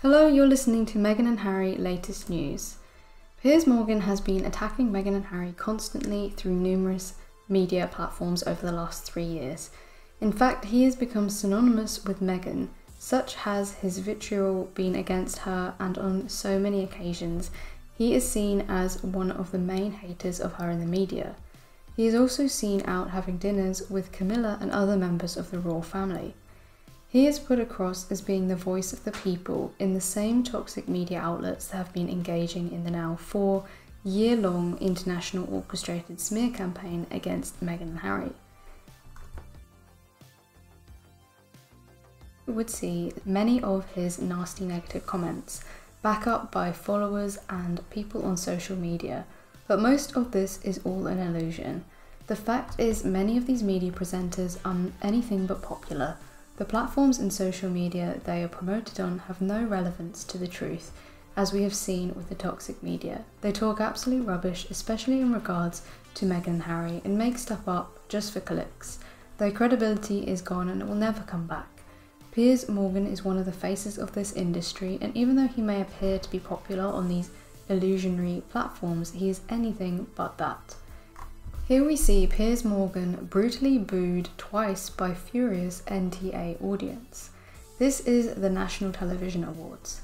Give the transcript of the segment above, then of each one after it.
Hello, you're listening to Meghan and Harry latest news. Piers Morgan has been attacking Meghan and Harry constantly through numerous media platforms over the last 3 years. In fact, he has become synonymous with Meghan. Such has his vitriol been against her, and on so many occasions, he is seen as one of the main haters of her in the media. He is also seen out having dinners with Camilla and other members of the royal family. He is put across as being the voice of the people in the same toxic media outlets that have been engaging in the now 4-year-long international orchestrated smear campaign against Meghan and Harry. You would see many of his nasty negative comments, backed up by followers and people on social media, but most of this is all an illusion. The fact is, many of these media presenters are anything but popular. The platforms in social media they are promoted on have no relevance to the truth, as we have seen with the toxic media. They talk absolute rubbish, especially in regards to Meghan and Harry, and make stuff up just for clicks. Their credibility is gone and it will never come back. Piers Morgan is one of the faces of this industry, and even though he may appear to be popular on these illusionary platforms, he is anything but that. Here we see Piers Morgan brutally booed twice by furious NTA audience. This is the National Television Awards.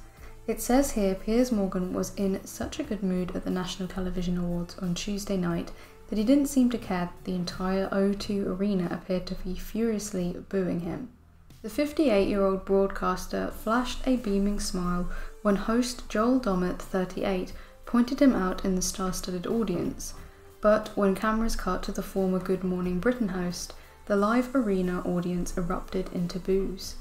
It says here Piers Morgan was in such a good mood at the National Television Awards on Tuesday night that he didn't seem to care that the entire O2 arena appeared to be furiously booing him. The 58-year-old broadcaster flashed a beaming smile when host Joel Dommett, 38, pointed him out in the star-studded audience. But when cameras cut to the former Good Morning Britain host, the live arena audience erupted into boos.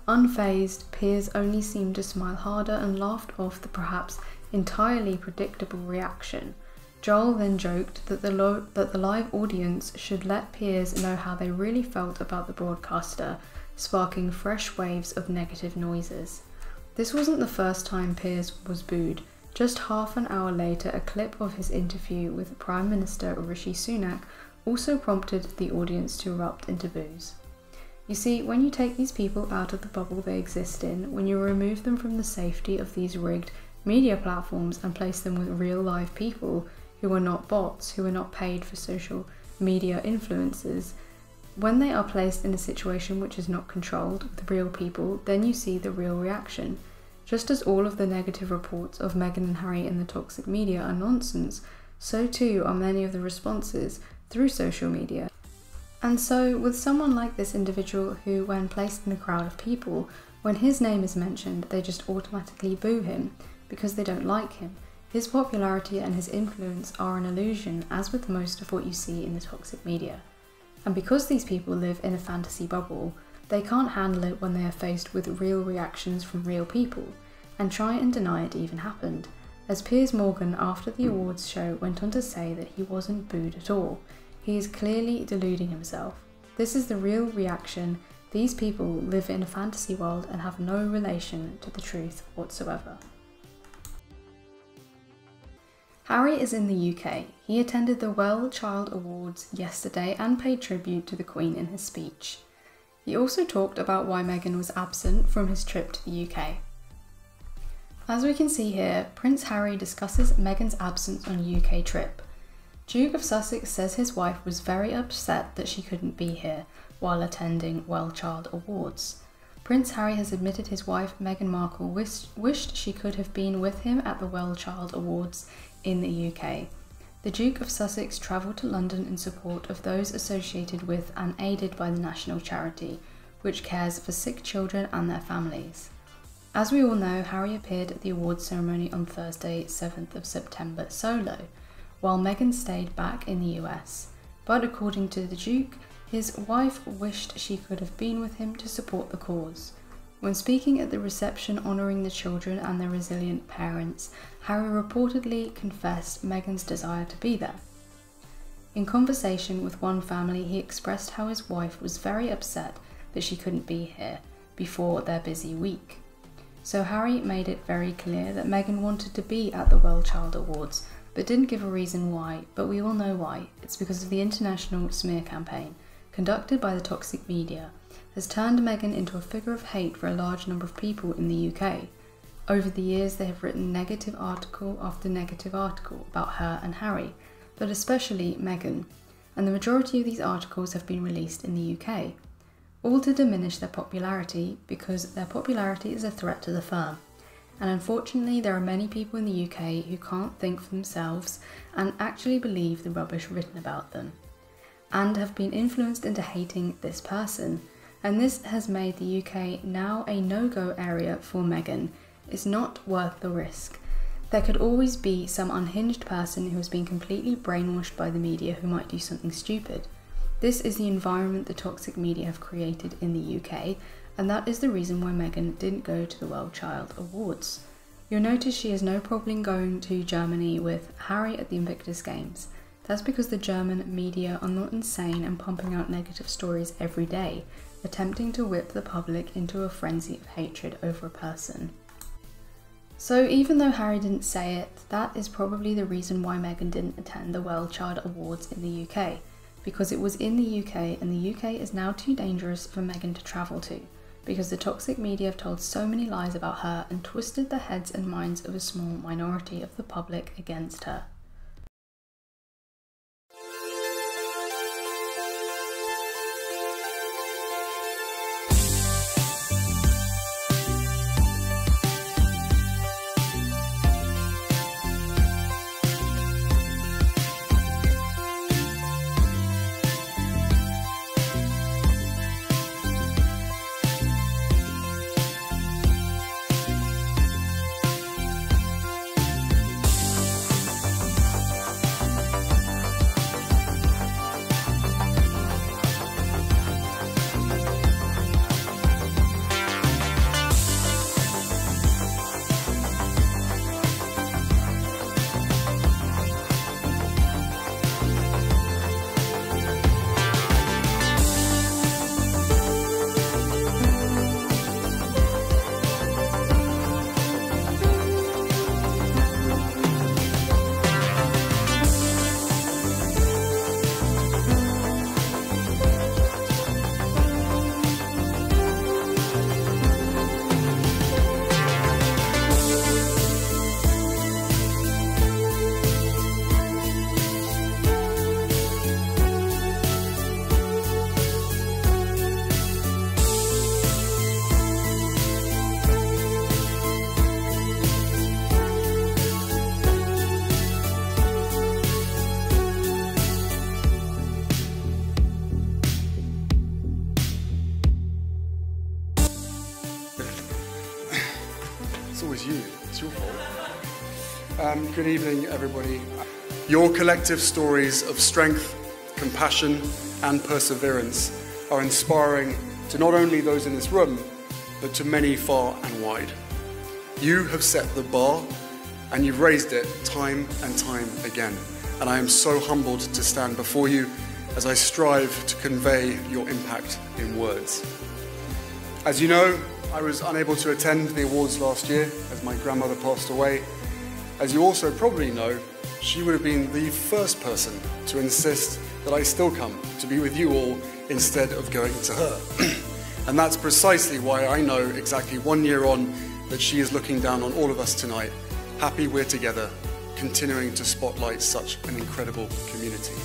Unfazed, Piers only seemed to smile harder and laughed off the perhaps entirely predictable reaction. Joel then joked that the live audience should let Piers know how they really felt about the broadcaster, sparking fresh waves of negative noises. This wasn't the first time Piers was booed. Just half an hour later, a clip of his interview with Prime Minister Rishi Sunak also prompted the audience to erupt into boos. You see, when you take these people out of the bubble they exist in, when you remove them from the safety of these rigged media platforms and place them with real live people who are not bots, who are not paid for social media influencers, when they are placed in a situation which is not controlled with real people, then you see the real reaction. Just as all of the negative reports of Meghan and Harry in the toxic media are nonsense, so too are many of the responses through social media. And so, with someone like this individual who, when placed in a crowd of people, when his name is mentioned, they just automatically boo him because they don't like him, his popularity and his influence are an illusion, as with most of what you see in the toxic media. And because these people live in a fantasy bubble, they can't handle it when they are faced with real reactions from real people, and try and deny it even happened, as Piers Morgan after the awards show went on to say that he wasn't booed at all. He is clearly deluding himself. This is the real reaction. These people live in a fantasy world and have no relation to the truth whatsoever. Harry is in the UK. He attended the Well Child Awards yesterday and paid tribute to the Queen in his speech. He also talked about why Meghan was absent from his trip to the UK. As we can see here, Prince Harry discusses Meghan's absence on a UK trip. Duke of Sussex says his wife was very upset that she couldn't be here while attending Well Child Awards. Prince Harry has admitted his wife Meghan Markle wished she could have been with him at the Well Child Awards in the UK. The Duke of Sussex travelled to London in support of those associated with and aided by the national charity, which cares for sick children and their families. As we all know, Harry appeared at the awards ceremony on Thursday, 7th of September solo, while Meghan stayed back in the US. But according to the Duke, his wife wished she could have been with him to support the cause. When speaking at the reception honouring the children and their resilient parents, Harry reportedly confessed Meghan's desire to be there. In conversation with one family, he expressed how his wife was very upset that she couldn't be here before their busy week. So Harry made it very clear that Meghan wanted to be at the Well Child Awards, but didn't give a reason why, but we all know why. It's because of the international smear campaign, conducted by the toxic media, has turned Meghan into a figure of hate for a large number of people in the UK. Over the years, they have written negative article after negative article about her and Harry, but especially Meghan, and the majority of these articles have been released in the UK, all to diminish their popularity because their popularity is a threat to the firm. And unfortunately, there are many people in the UK who can't think for themselves and actually believe the rubbish written about them, and have been influenced into hating this person. And this has made the UK now a no-go area for Meghan. It's not worth the risk. There could always be some unhinged person who has been completely brainwashed by the media who might do something stupid. This is the environment the toxic media have created in the UK, and that is the reason why Meghan didn't go to the World Child Awards. You'll notice she has no problem going to Germany with Harry at the Invictus Games. That's because the German media are not insane and pumping out negative stories every day, attempting to whip the public into a frenzy of hatred over a person. So even though Harry didn't say it, that is probably the reason why Meghan didn't attend the World Child Awards in the UK, because it was in the UK and the UK is now too dangerous for Meghan to travel to, because the toxic media have told so many lies about her and twisted the heads and minds of a small minority of the public against her. It's always you. It's your fault. Good evening, everybody. Your collective stories of strength, compassion, and perseverance are inspiring to not only those in this room, but to many far and wide. You have set the bar, and you've raised it time and time again. And I am so humbled to stand before you as I strive to convey your impact in words. As you know, I was unable to attend the awards last year as my grandmother passed away. As you also probably know, she would have been the first person to insist that I still come to be with you all instead of going to her. And that's precisely why I know exactly 1 year on that she is looking down on all of us tonight, happy we're together, continuing to spotlight such an incredible community.